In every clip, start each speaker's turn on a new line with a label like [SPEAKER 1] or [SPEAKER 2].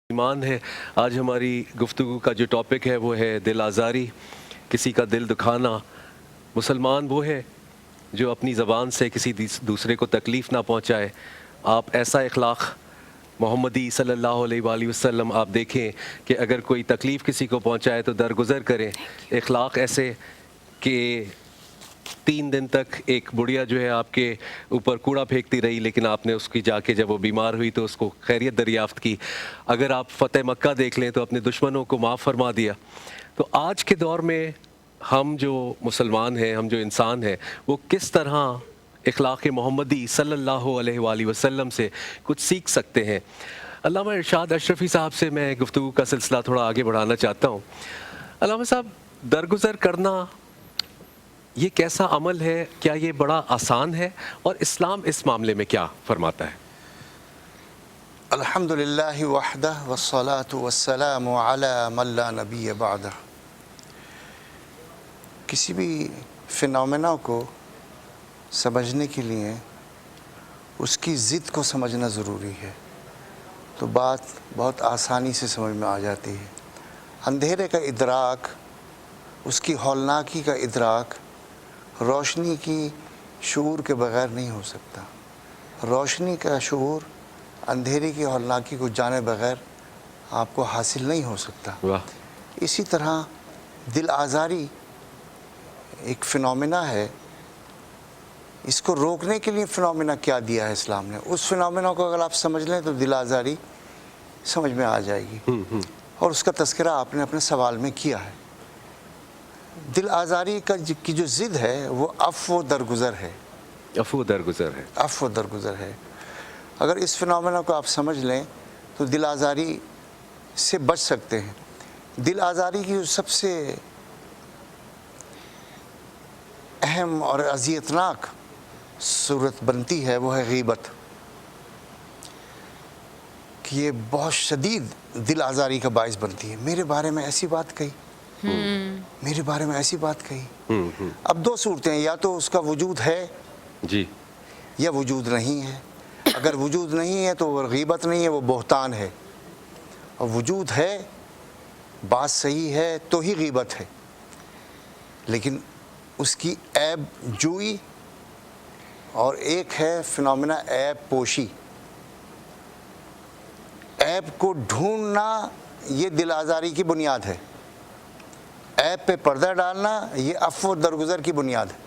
[SPEAKER 1] ایمان ہے۔ آج ہماری گفتگو کا جو ٹاپک ہے وہ ہے دل آزاری، کسی کا دل دکھانا۔ مسلمان وہ ہے جو اپنی زبان سے کسی دوسرے کو تکلیف نہ پہنچائے۔ آپ ایسا اخلاق محمدی صلی اللہ علیہ وآلہ وسلم آپ دیکھیں کہ اگر کوئی تکلیف کسی کو پہنچائے تو درگزر کریں۔ اخلاق ایسے کہ 3 دن تک ایک بڑھیا جو ہے آپ کے اوپر کوڑا پھینکتی رہی، لیکن آپ نے اس کی جا کے جب وہ بیمار ہوئی تو اس کو خیریت دریافت کی۔ اگر آپ فتح مکہ دیکھ لیں تو اپنے دشمنوں کو معاف فرما دیا۔ تو آج کے دور میں ہم جو مسلمان ہیں، ہم جو انسان ہیں، وہ کس طرح اخلاق محمدی صلی اللہ علیہ وآلہ وسلم سے کچھ سیکھ سکتے ہیں؟ علامہ ارشاد اشرفی صاحب سے میں گفتگو کا سلسلہ تھوڑا آگے بڑھانا چاہتا ہوں۔ علامہ صاحب، درگزر کرنا یہ کیسا عمل ہے؟ کیا یہ بڑا آسان ہے؟ اور اسلام اس معاملے میں کیا فرماتا ہے؟
[SPEAKER 2] الحمدللہ وحدہ والصلاة والسلام علی من لا نبی بعدہ۔ کسی بھی فنومینا کو سمجھنے کے لیے اس کی ضد کو سمجھنا ضروری ہے، تو بات بہت آسانی سے سمجھ میں آ جاتی ہے۔ اندھیرے کا ادراک، اس کی ہولناکی کا ادراک روشنی کی شعور کے بغیر نہیں ہو سکتا۔ روشنی کا شعور اندھیرے کی ہولناکی کو جانے بغیر آپ کو حاصل نہیں ہو سکتا۔ اسی طرح دل آزاری ایک فنومینا ہے۔ اس کو روکنے کے لیے فنومینا کیا دیا ہے اسلام نے، اس فنومینا کو اگر آپ سمجھ لیں تو دل آزاری سمجھ میں آ جائے گی، اور اس کا تذکرہ آپ نے اپنے سوال میں کیا ہے۔ دل آزاری کی جو ضد ہے وہ عفو درگزر ہے۔
[SPEAKER 1] عفو درگزر ہے۔
[SPEAKER 2] عفو درگزر ہے۔ اگر اس فنومینا کو آپ سمجھ لیں تو دل آزاری سے بچ سکتے ہیں۔ دل آزاری کی جو سب سے اہم اور اذیتناک صورت بنتی ہے وہ ہے غیبت، کہ یہ بہت شدید دل آزاری کا باعث بنتی ہے۔ میرے بارے میں ایسی بات کہی، میرے بارے میں ایسی بات کہی۔ اب 2 صورتیں ہیں، یا تو اس کا وجود ہے
[SPEAKER 1] جی،
[SPEAKER 2] یا وجود نہیں ہے۔ اگر وجود نہیں ہے تو وہ غیبت نہیں ہے، وہ بہتان ہے۔ اور وجود ہے، بات صحیح ہے تو ہی غیبت ہے۔ لیکن اس کی عیب جوئی اور ایک ہے فنومینا عیب پوشی۔ عیب کو ڈھونڈنا یہ دل آزاری کی بنیاد ہے۔ عیب پہ پردہ ڈالنا یہ عفو درگزر کی بنیاد ہے۔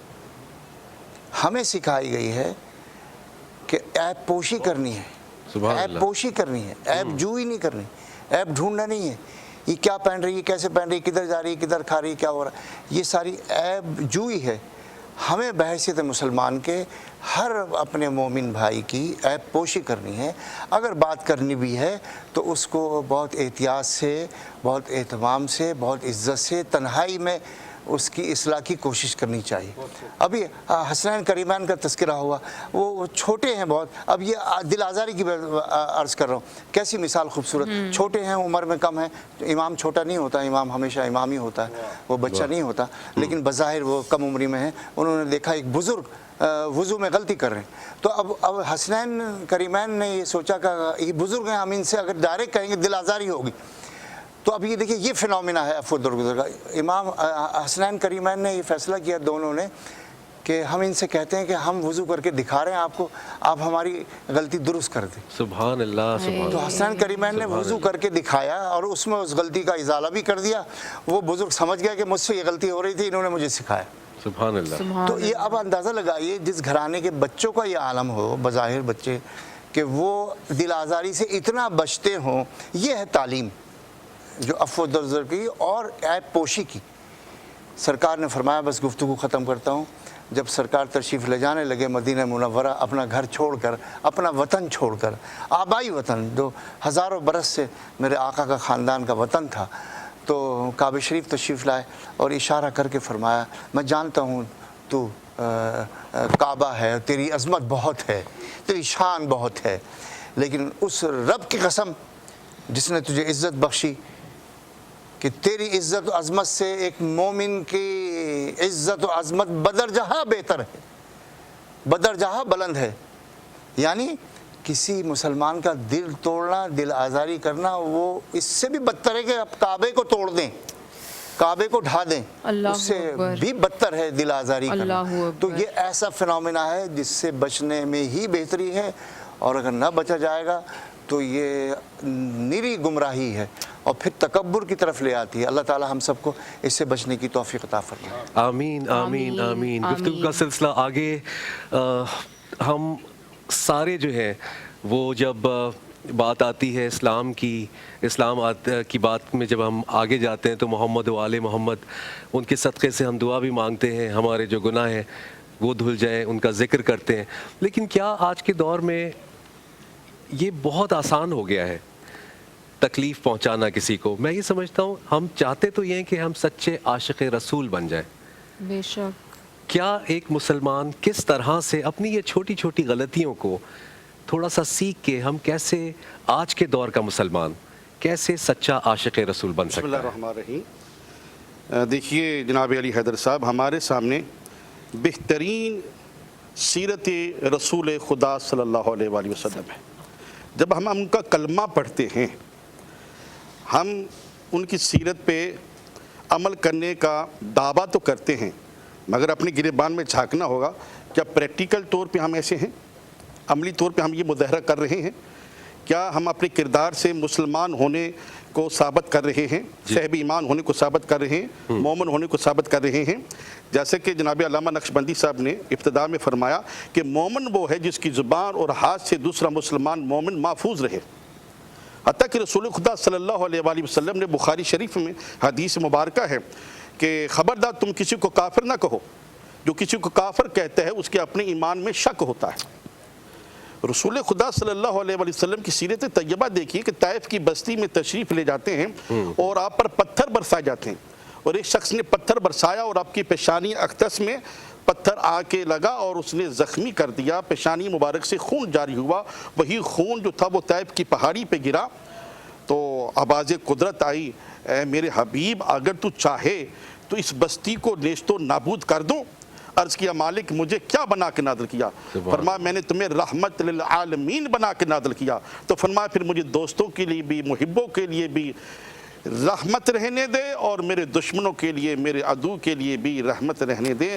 [SPEAKER 2] ہمیں سکھائی گئی ہے کہ عیب پوشی کرنی ہے، عیب پوشی کرنی ہے، عیب جوئی نہیں کرنی، عیب ڈھونڈنا نہیں ہے۔ یہ کیا پہن رہی ہے، کیسے پہن رہی ہے، کدھر جا رہی ہے، کدھر کھا رہی ہے، کیا ہو رہا ہے، یہ ساری عیب جوئی ہے۔ ہمیں بحیثیت مسلمان کے ہر اپنے مومن بھائی کی عیب پوشی کرنی ہے۔ اگر بات کرنی بھی ہے تو اس کو بہت احتیاط سے، بہت اہتمام سے، بہت عزت سے، تنہائی میں اس کی اصلاح کی کوشش کرنی چاہیے۔ ابھی حسنین کریمین کا تذکرہ ہوا، وہ چھوٹے ہیں بہت۔ اب یہ دل آزاری کی عرض کر رہا ہوں، کیسی مثال خوبصورت۔ چھوٹے ہیں، عمر میں کم ہیں، امام چھوٹا نہیں ہوتا، امام ہمیشہ امام ہی ہوتا ہے، وہ بچہ نہیں ہوتا، لیکن بظاہر وہ کم عمری میں ہیں۔ انہوں نے دیکھا ایک بزرگ وضو میں غلطی کر رہے ہیں، تو اب حسنین کریمین نے یہ سوچا کہ یہ بزرگ ہیں، ہم ان سے اگر ڈائریکٹ کہیں گے دل آزاری ہوگی۔ تو اب یہ دیکھیے، یہ فنومینا ہے عفو درگزر کا۔ امام حسنین کریمین نے یہ فیصلہ کیا دونوں نے کہ ہم ان سے کہتے ہیں کہ ہم وضو کر کے دکھا رہے ہیں آپ کو، آپ ہماری غلطی درست کر دیں۔
[SPEAKER 1] سبحان اللہ، سبحان
[SPEAKER 2] تو حسنین کریمین نے وضو کر کے دکھایا اور اس میں اس غلطی کا ازالہ بھی کر دیا۔ وہ بزرگ سمجھ گیا کہ مجھ سے یہ غلطی ہو رہی تھی، انہوں نے مجھے سکھایا۔
[SPEAKER 1] سبحان اللہ۔
[SPEAKER 2] تو یہ اب اندازہ لگائیے، جس گھرانے کے بچوں کا یہ عالم ہو، بظاہر بچے، کہ وہ دل آزاری سے اتنا بچتے ہوں، یہ ہے تعلیم جو عفو درگزر کی اور عیب پوشی کی۔ سرکار نے فرمایا، بس گفتگو ختم کرتا ہوں، جب سرکار تشریف لے جانے لگے مدینہ منورہ، اپنا گھر چھوڑ کر، اپنا وطن چھوڑ کر، آبائی وطن جو ہزاروں برس سے میرے آقا کا خاندان کا وطن تھا، تو کعبہ شریف تشریف لائے اور اشارہ کر کے فرمایا، میں جانتا ہوں تو کعبہ ہے، تیری عظمت بہت ہے، تیری شان بہت ہے، لیکن اس رب کی قسم جس نے تجھے عزت بخشی کہ تیری عزت و عظمت سے ایک مومن کی عزت و عظمت بدر جہاں بہتر ہے، بدر جہاں بلند ہے۔ یعنی کسی مسلمان کا دل توڑنا، دل آزاری کرنا، وہ اس سے بھی بدتر ہے کہ آپ کعبے کو توڑ دیں، کعبے کو ڈھا دیں،
[SPEAKER 3] اللہ
[SPEAKER 2] اس سے
[SPEAKER 3] اکبر،
[SPEAKER 2] بھی بدتر ہے دل آزاری کرنا۔
[SPEAKER 3] اللہ
[SPEAKER 2] تو
[SPEAKER 3] اکبر۔
[SPEAKER 2] یہ ایسا فنومینا ہے جس سے بچنے میں ہی بہتری ہے، اور اگر نہ بچا جائے گا تو یہ نری گمراہی ہے اور پھر تکبر کی طرف لے آتی ہے۔ اللہ تعالی ہم سب کو اس سے بچنے کی توفیق عطا فرمائے۔
[SPEAKER 1] آمین آمین آمین۔ گفتگو
[SPEAKER 3] آمین۔
[SPEAKER 1] کا سلسلہ آگے، ہم سارے جو ہیں وہ جب بات آتی ہے اسلام کی بات میں جب ہم آگے جاتے ہیں تو محمد و آل محمد، ان کے صدقے سے ہم دعا بھی مانگتے ہیں، ہمارے جو گناہ ہیں وہ دھل جائیں، ان کا ذکر کرتے ہیں۔ لیکن کیا آج کے دور میں یہ بہت آسان ہو گیا ہے تکلیف پہنچانا کسی کو؟ میں یہ سمجھتا ہوں ہم چاہتے تو یہ ہیں کہ ہم سچے عاشق رسول بن جائیں۔
[SPEAKER 3] بے شک۔
[SPEAKER 1] کیا ایک مسلمان کس طرح سے اپنی یہ چھوٹی چھوٹی غلطیوں کو تھوڑا سا سیکھ کے ہم کیسے آج کے دور کا مسلمان کیسے سچا عاشق رسول بن
[SPEAKER 4] بسم
[SPEAKER 1] سکتا
[SPEAKER 4] اللہ
[SPEAKER 1] ہے؟
[SPEAKER 4] الرحمن الرحیم۔ دیکھیے جناب علی حیدر صاحب، ہمارے سامنے بہترین سیرت رسول خدا صلی اللہ علیہ وآلہ وسلم ہے۔ جب ہم ان کا کلمہ پڑھتے ہیں، ہم ان کی سیرت پہ عمل کرنے کا دعویٰ تو کرتے ہیں، مگر اپنے گریبان میں جھانکنا ہوگا، کیا پریکٹیکل طور پہ ہم ایسے ہیں؟ عملی طور پہ ہم یہ مظاہرہ کر رہے ہیں؟ کیا ہم اپنے کردار سے مسلمان ہونے کو ثابت کر رہے ہیں، صاحب ایمان ہونے کو ثابت کر رہے ہیں، مومن ہونے کو ثابت کر رہے ہیں؟ جیسے کہ جناب علامہ نقشبندی صاحب نے ابتدا میں فرمایا کہ مومن وہ ہے جس کی زبان اور ہاتھ سے دوسرا مسلمان مومن محفوظ رہے۔ حتیٰ کہ رسول خدا صلی اللہ علیہ وآلہ وسلم نے بخاری شریف میں حدیث مبارکہ ہے کہ خبردار تم کسی کو کافر نہ کہو، جو کسی کو کافر کہتا ہے اس کے اپنے ایمان میں شک ہوتا ہے۔ رسول خدا صلی اللہ علیہ وآلہ وسلم کی سیرت طیبہ دیکھیے کہ طائف کی بستی میں تشریف لے جاتے ہیں اور آپ پر پتھر برسائے جاتے ہیں، اور ایک شخص نے پتھر برسایا اور آپ کی پیشانی اقدس میں پتھر آ کے لگا اور اس نے زخمی کر دیا، پیشانی مبارک سے خون جاری ہوا۔ وہی خون جو تھا وہ طائف کی پہاڑی پہ گرا تو آواز قدرت آئی، اے میرے حبیب اگر تو چاہے تو اس بستی کو نیست و نابود کر دوں۔ عرض کیا مالک مجھے کیا بنا کے نازل کیا؟ فرمایا میں نے تمہیں رحمت للعالمین بنا کے نازل کیا۔ تو فرمایا پھر مجھے دوستوں کے لیے بھی، محبوں کے لیے بھی رحمت رہنے دے، اور میرے دشمنوں کے لیے، میرے عدو کے لیے بھی رحمت رہنے دے۔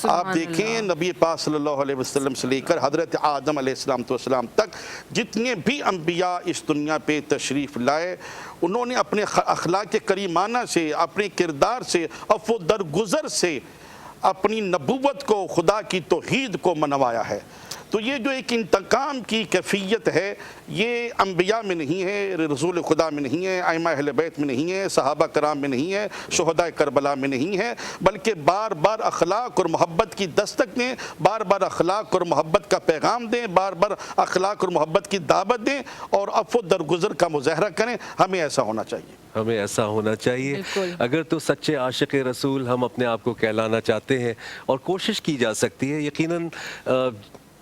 [SPEAKER 4] آپ دیکھیں نبی پاک صلی اللہ علیہ وسلم سے لے کر حضرت آدم علیہ السلام تک جتنے بھی انبیاء اس دنیا پہ تشریف لائے، انہوں نے اپنے اخلاق کریمانہ سے، اپنے کردار سے، عفو درگزر سے اپنی نبوت کو، خدا کی توحید کو منوایا ہے۔ تو یہ جو ایک انتقام کی کیفیت ہے، یہ انبیاء میں نہیں ہے، رسول خدا میں نہیں ہے، ائمہ اہل بیت میں نہیں ہے، صحابہ کرام میں نہیں ہے، شہداء کربلا میں نہیں ہے، بلکہ بار بار اخلاق اور محبت کی دستک دیں، بار بار اخلاق اور محبت کا پیغام دیں، بار بار اخلاق اور محبت کی دعوت دیں اور عفو درگزر کا مظاہرہ کریں۔ ہمیں ایسا ہونا چاہیے،
[SPEAKER 1] ہمیں ایسا ہونا چاہیے۔
[SPEAKER 3] بالکل۔
[SPEAKER 1] اگر تو سچے عاشق رسول ہم اپنے آپ کو کہلانا چاہتے ہیں، اور کوشش کی جا سکتی ہے، یقیناً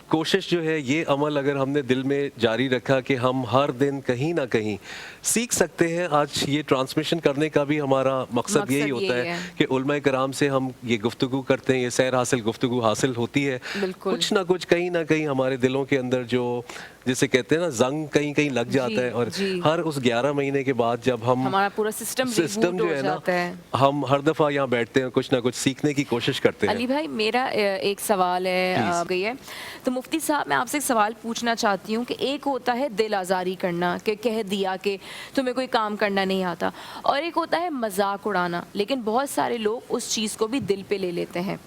[SPEAKER 1] کوشش جو ہے، یہ عمل اگر ہم نے دل میں جاری رکھا کہ ہم ہر دن کہیں نہ کہیں سیکھ سکتے ہیں۔ آج یہ ٹرانسمیشن کرنے کا بھی ہمارا مقصد یہی ہوتا ہے کہ علماء کرام سے ہم یہ گفتگو کرتے ہیں، یہ سیر حاصل گفتگو حاصل ہوتی ہے، کچھ نہ کچھ کہیں نہ کہیں ہمارے دلوں کے اندر جو جسے کہتے ہیں نا زنگ کہیں کہیں لگ جاتا ہے، اور ہر اس 11 مہینے کے بعد جب ہم
[SPEAKER 3] ہمارا پورا سسٹم
[SPEAKER 1] جو ہے نا، ہم ہر دفعہ یہاں بیٹھتے ہیں، کچھ نہ کچھ سیکھنے کی کوشش کرتے ہیں۔
[SPEAKER 3] علی بھائی میرا ایک سوال ہے، تو مفتی صاحب میں آپ سے ایک سوال پوچھنا چاہتی ہوں کہ ایک ہوتا ہے دل آزاری کرنا، کہ کہہ دیا کہ تمہیں کوئی کام کرنا نہیں آتا، اور ایک ہوتا ہے مذاق اڑانا، لیکن بہت سارے لوگ اس چیز کو بھی دل پہ لے لیتے ہیں۔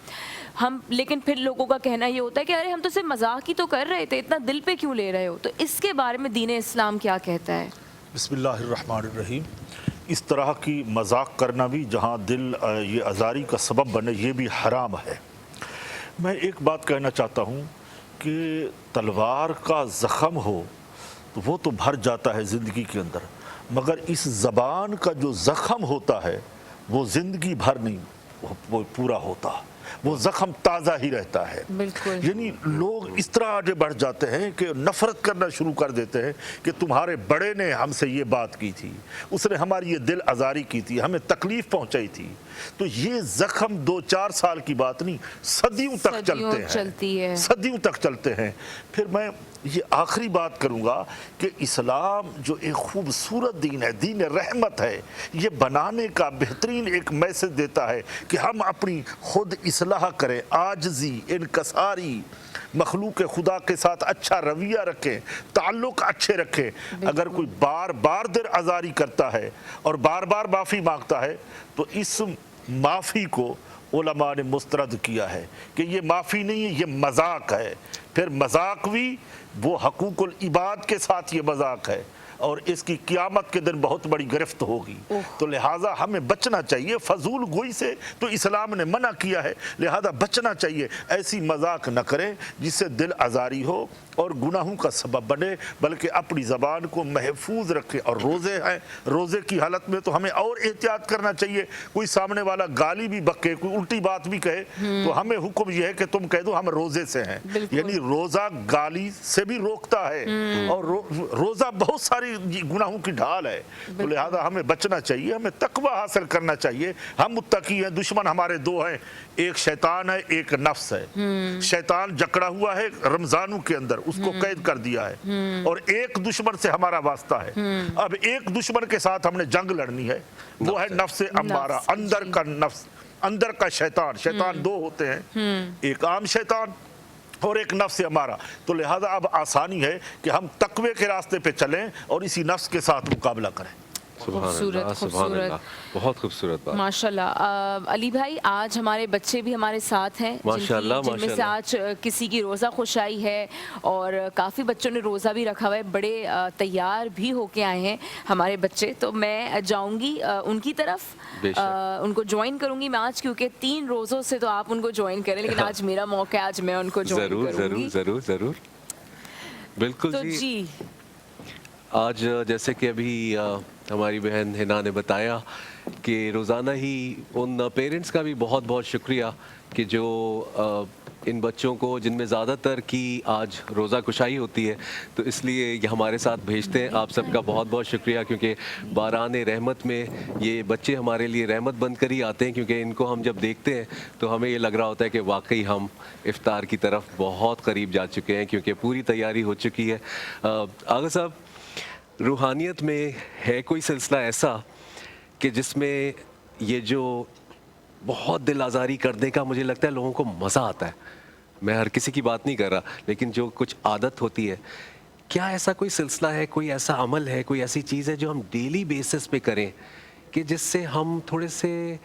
[SPEAKER 3] لیکن پھر لوگوں کا کہنا یہ ہوتا ہے کہ ارے ہم تو صرف مذاق ہی تو کر رہے تھے، اتنا دل پہ کیوں لے رہے ہو؟ تو اس کے بارے میں دین اسلام کیا کہتا ہے؟
[SPEAKER 5] بسم اللہ الرحمن الرحیم۔ اس طرح کی مذاق کرنا بھی جہاں دل یہ آزاری کا سبب بنے، یہ بھی حرام ہے۔ میں ایک بات کہنا چاہتا ہوں کہ تلوار کا زخم ہو تو وہ تو بھر جاتا ہے زندگی کے اندر، مگر اس زبان کا جو زخم ہوتا ہے وہ زندگی بھر نہیں وہ پورا ہوتا، وہ زخم تازہ ہی رہتا ہے۔
[SPEAKER 3] بالکل۔
[SPEAKER 5] یعنی لوگ اس طرح آگے بڑھ جاتے ہیں کہ نفرت کرنا شروع کر دیتے ہیں کہ تمہارے بڑے نے ہم سے یہ بات کی تھی، اس نے ہماری یہ دل آزاری کی تھی، ہمیں تکلیف پہنچائی تھی۔ تو یہ زخم 2-4 سال کی بات نہیں، صدیوں تک چلتے ہیں،
[SPEAKER 3] چلتی ہے،
[SPEAKER 5] صدیوں تک چلتے ہیں۔ پھر میں یہ آخری بات کروں گا کہ اسلام جو ایک خوبصورت دین ہے، دین رحمت ہے، یہ بنانے کا بہترین ایک میسج دیتا ہے کہ ہم اپنی خود اصلاح کریں، عاجزی، انکساری، مخلوق خدا کے ساتھ اچھا رویہ رکھیں، تعلق اچھے رکھیں۔ اگر کوئی بار بار دل آزاری کرتا ہے اور بار بار معافی مانگتا ہے تو اس معافی کو علماء نے مسترد کیا ہے کہ یہ معافی نہیں ہے، یہ مذاق ہے۔ پھر مذاق بھی وہ حقوق العباد کے ساتھ یہ مذاق ہے، اور اس کی قیامت کے دن بہت بڑی گرفت ہوگی۔ تو لہٰذا ہمیں بچنا چاہیے فضول گوئی سے، تو اسلام نے منع کیا ہے، لہٰذا بچنا چاہیے۔ ایسی مذاق نہ کریں جس سے دل آزاری ہو اور گناہوں کا سبب بنے، بلکہ اپنی زبان کو محفوظ رکھیں۔ اور روزے ہیں، روزے کی حالت میں تو ہمیں اور احتیاط کرنا چاہیے۔ کوئی سامنے والا گالی بھی بکے، کوئی الٹی بات بھی کہے، تو ہمیں حکم یہ ہے کہ تم کہہ دو ہم روزے سے ہیں۔ یعنی روزہ گالی سے بھی روکتا ہے، اور روزہ بہت ساری گناہوں کی ڈھال ہے۔ تو لہذا ہمیں بچنا چاہیے، ہمیں تقوی حاصل کرنا چاہیے۔ ہم متقی ہیں، دشمن ہمارے دو ہیں، ایک شیطان ہے، ایک نفس ہے۔ شیطان جکڑا ہوا ہے رمضانوں کے اندر، اس کو قید کر دیا ہے، اور ایک دشمن سے ہمارا واسطہ ہے۔ اب ایک دشمن کے ساتھ ہم نے جنگ لڑنی ہے، وہ ہے نفس امارہ، اندر کا نفس، اندر کا شیطان۔ شیطان دو ہوتے ہیں، ایک عام شیطان اور ایک نفس ہمارا۔ تو لہذا اب آسانی ہے کہ ہم تقوی کے راستے پہ چلیں اور اسی نفس کے ساتھ مقابلہ کریں۔
[SPEAKER 1] سبحان اللہ، سبحان اللہ، بہت خوبصورت بات۔
[SPEAKER 3] ماشاءاللہ علی بھائی، آج ہمارے بچے بھی ہمارے ساتھ ہیں جن میں سے آج کسی کی روزہ خوشائی ہے، اور کافی بچوں نے روزہ بھی رکھا ہوا ہے، بڑے تیار بھی ہو کے آئے ہیں ہمارے بچے۔ تو میں جاؤں گی ان کی طرف، ان کو جوائن کروں گی میں آج، کیونکہ 3 روزوں سے تو آپ ان کو جوائن کریں، لیکن آج میرا موقع ہے، آج میں ان کو جوائن کروں گی۔
[SPEAKER 1] ضرور ضرور ضرور، بالکل جی۔ آج جیسے کہ ابھی ہماری بہن ہنا نے بتایا کہ روزانہ ہی ان پیرنٹس کا بھی بہت بہت شکریہ کہ جو ان بچوں کو، جن میں زیادہ تر کی آج روزہ کشائی ہوتی ہے، تو اس لیے یہ ہمارے ساتھ بھیجتے ہیں۔ آپ سب کا بہت بہت شکریہ، کیونکہ باران رحمت میں یہ بچے ہمارے لیے رحمت بن کر ہی آتے ہیں، کیونکہ ان کو ہم جب دیکھتے ہیں تو ہمیں یہ لگ رہا ہوتا ہے کہ واقعی ہم افطار کی طرف بہت قریب جا چکے ہیں، کیونکہ پوری تیاری ہو چکی ہے۔ آغا صاحب، روحانیت میں ہے کوئی سلسلہ ایسا کہ جس میں یہ جو بہت دل آزاری کرنے کا مجھے لگتا ہے لوگوں کو مزہ آتا ہے؟ میں ہر کسی کی بات نہیں کر رہا، لیکن جو کچھ عادت ہوتی ہے، کیا ایسا کوئی سلسلہ ہے، کوئی ایسا عمل ہے، کوئی ایسی چیز ہے جو ہم ڈیلی بیسس پہ کریں کہ جس سے ہم تھوڑے سے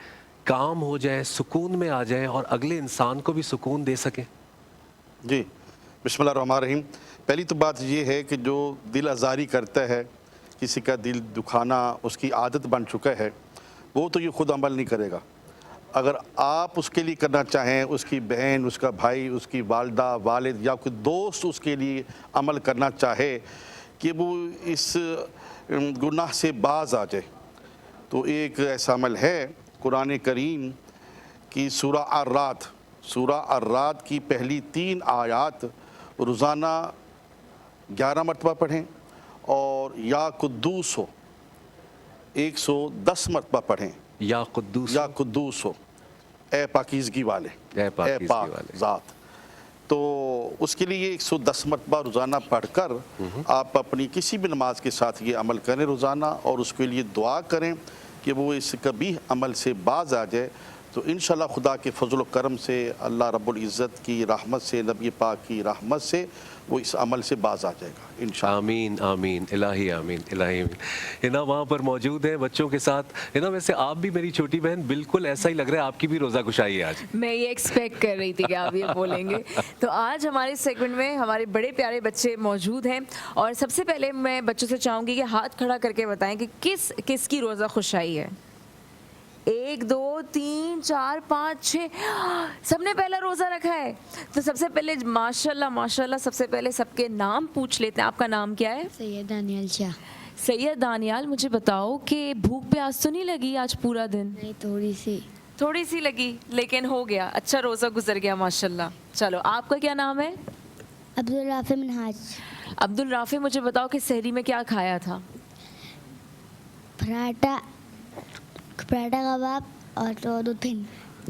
[SPEAKER 1] کام ہو جائیں، سکون میں آ جائیں اور اگلے انسان کو بھی سکون دے سکیں؟
[SPEAKER 4] جی، بسم اللہ الرحمن الرحیم۔ پہلی تو بات یہ ہے کہ جو دل آزاری کرتا ہے، کسی کا دل دکھانا اس کی عادت بن چکا ہے، وہ تو یہ خود عمل نہیں کرے گا۔ اگر آپ اس کے لیے کرنا چاہیں، اس کی بہن، اس کا بھائی، اس کی والدہ، والد یا کوئی دوست اس کے لیے عمل کرنا چاہے کہ وہ اس گناہ سے باز آ جائے، تو ایک ایسا عمل ہے قرآن کریم کی سورہ الرعد کی پہلی 3 آیات روزانہ 11 مرتبہ پڑھیں، اور یا قدوس ہو 110 مرتبہ پڑھیں۔
[SPEAKER 1] یا قدوس ہو، اے
[SPEAKER 4] پاکیزگی والے، اے پاک ذات۔ تو اس کے لیے 110 مرتبہ روزانہ پڑھ کر آپ اپنی کسی بھی نماز کے ساتھ یہ عمل کریں روزانہ، اور اس کے لیے دعا کریں کہ وہ اس قبیح عمل سے باز آ جائے۔ تو انشاءاللہ خدا کے فضل و کرم سے، اللہ رب العزت کی رحمت سے، نبی پاک کی رحمت سے وہ اس عمل سے باز آ جائے گا انشاءاللہ۔
[SPEAKER 1] آمین آمین، الہی آمین، الہی آمین۔ ہنا وہاں پر موجود ہیں بچوں کے ساتھ۔ ہنا، ویسے آپ بھی میری چھوٹی بہن، بالکل ایسا ہی لگ رہا ہے آپ کی بھی روزہ کشائی ہے آج۔
[SPEAKER 3] میں یہ ایکسپیکٹ کر رہی تھی کہ آپ یہ بولیں گے۔ تو آج ہمارے سیگمنٹ میں ہمارے بڑے پیارے بچے موجود ہیں، اور سب سے پہلے میں بچوں سے چاہوں گی کہ ہاتھ کھڑا کر کے بتائیں کہ کس کی روزہ خوشائی ہے۔ 1 2 3 4 5 6، سب نے پہلا روزہ رکھا ہے۔ تو سب سے پہلے ماشاءاللہ ماشاءاللہ سب سے پہلے سب کے نام پوچھ لیتے ہیں۔ آپ کا نام کیا ہے؟
[SPEAKER 6] سید دانیال شاہ۔
[SPEAKER 3] سید دانیال، مجھے بتاؤ کہ بھوک پیاس تو نہیں لگی آج پورا دن؟
[SPEAKER 6] نہیں،
[SPEAKER 3] تھوڑی سی لگی، لیکن ہو گیا، اچھا روزہ گزر گیا ماشاءاللہ۔ چلو، آپ کا کیا نام ہے؟
[SPEAKER 6] عبدالرافع منہاج۔
[SPEAKER 3] عبدالرافع، مجھے بتاؤ کہ سحری میں کیا کھایا تھا؟
[SPEAKER 6] پراٹھا کباب اور دودھ۔